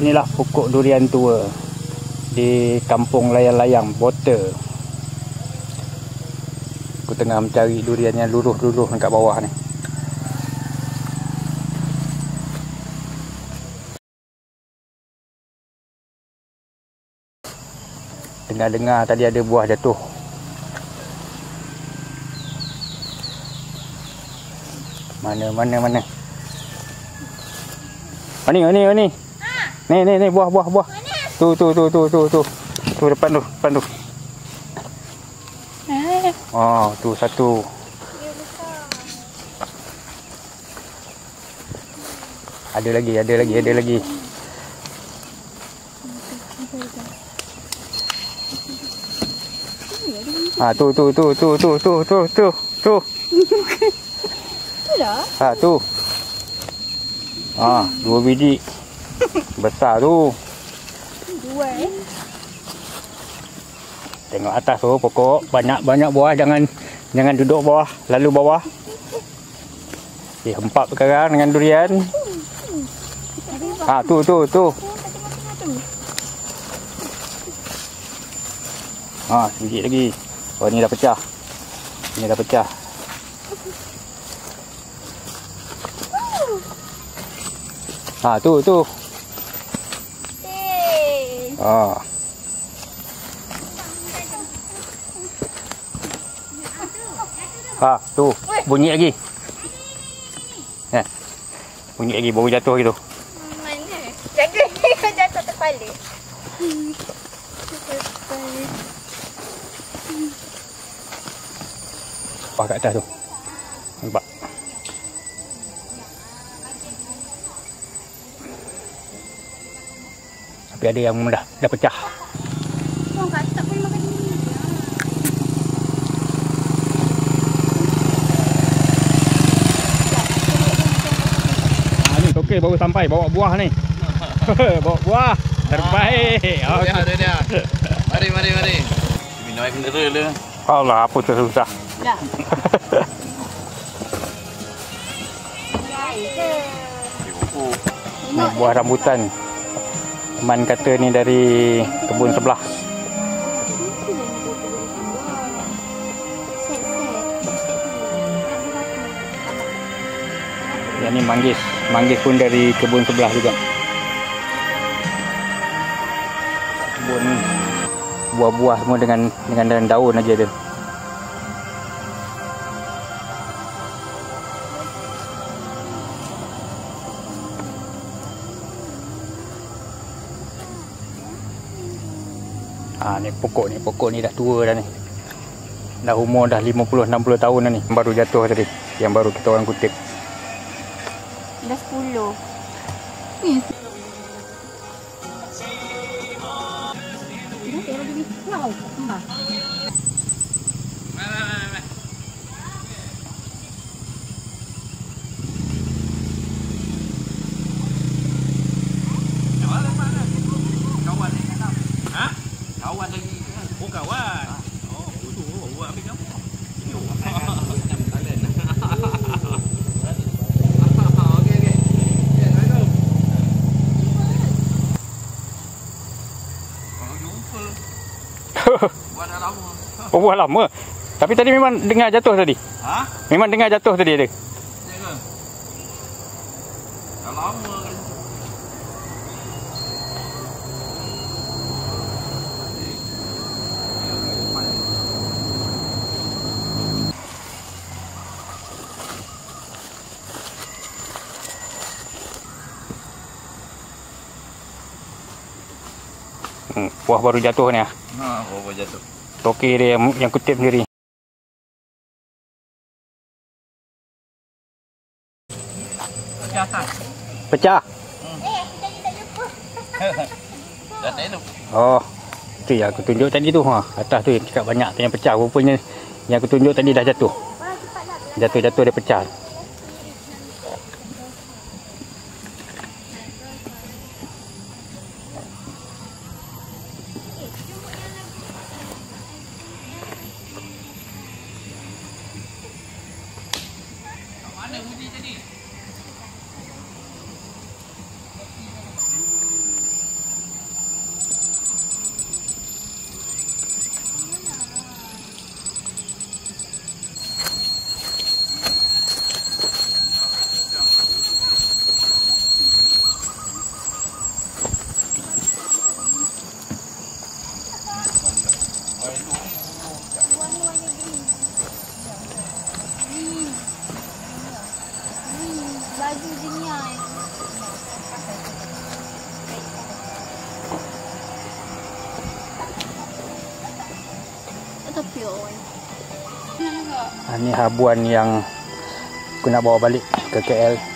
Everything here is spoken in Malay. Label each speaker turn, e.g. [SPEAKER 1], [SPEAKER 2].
[SPEAKER 1] Inilah pokok durian tua di kampung Layang-Layang, Bota. Aku tengah mencari durian yang luruh-luruh dekat bawah ni. Dengar-dengar tadi ada buah jatuh. Mana. Mana ni. Ni buah. Tu depan tu. Oh, tu satu. Ada lagi. Tu. Tu. 2 biji. Besar tu.
[SPEAKER 2] 2
[SPEAKER 1] Tengok atas tu pokok, banyak buah, jangan duduk bawah, lalu bawah. Hempap sekarang dengan durian. Tu. Sedikit lagi. Oh, ni dah pecah. Tu. Tu bunyi lagi. Bunyi lagi, baru jatuh gitu.
[SPEAKER 2] Mana? Jaga kau jatuh kepala.
[SPEAKER 1] Kat atas tu. Nampak. Tapi ada yang dah pecah.
[SPEAKER 2] Kau tak boleh makan ni.
[SPEAKER 1] Ni Tokey baru sampai bawa buah ni. Bawa buah terbaik.
[SPEAKER 3] Ada dia. Mari. Minum air mineral dia.
[SPEAKER 1] Allah, apa susah.
[SPEAKER 2] Dah.
[SPEAKER 1] Ni buah rambutan. Teman kata ni dari kebun sebelah. Yang ni manggis pun dari kebun sebelah juga. Kebun buah-buah semua dengan daun aja dia. Ni pokok ni dah tua dah ni. Dah umur dah 50-60 tahun dah ni. Baru jatuh tadi. Yang baru kita orang kutip.
[SPEAKER 2] Dah 10. Ni. Wow, kembang.
[SPEAKER 3] Kawan lagi. Oh, kawan. Oh, tu buat ambil kamu. Okey. Kalau jumpa. Buat dah lama.
[SPEAKER 1] Oh, buah lama. Tapi tadi memang dengar jatuh tadi. Memang dengar jatuh tadi ada.
[SPEAKER 3] Ya ke? Dah lama kan.
[SPEAKER 1] Buah baru jatuh ni.
[SPEAKER 3] Baru jatuh.
[SPEAKER 1] Tokey dia yang kutip sendiri. Pecah.
[SPEAKER 2] Kita jumpa.
[SPEAKER 3] Dah tak elok.
[SPEAKER 1] Oh. Itu yang aku tunjuk tadi tu. Atas tu yang cakap banyak tu yang pecah. Rupanya yang aku tunjuk tadi dah jatuh. Jatuh dia pecah.
[SPEAKER 3] Mana uji tadi?
[SPEAKER 2] yun. Ano nga?
[SPEAKER 1] Ini habuan yang aku nak bawa balik ke KL.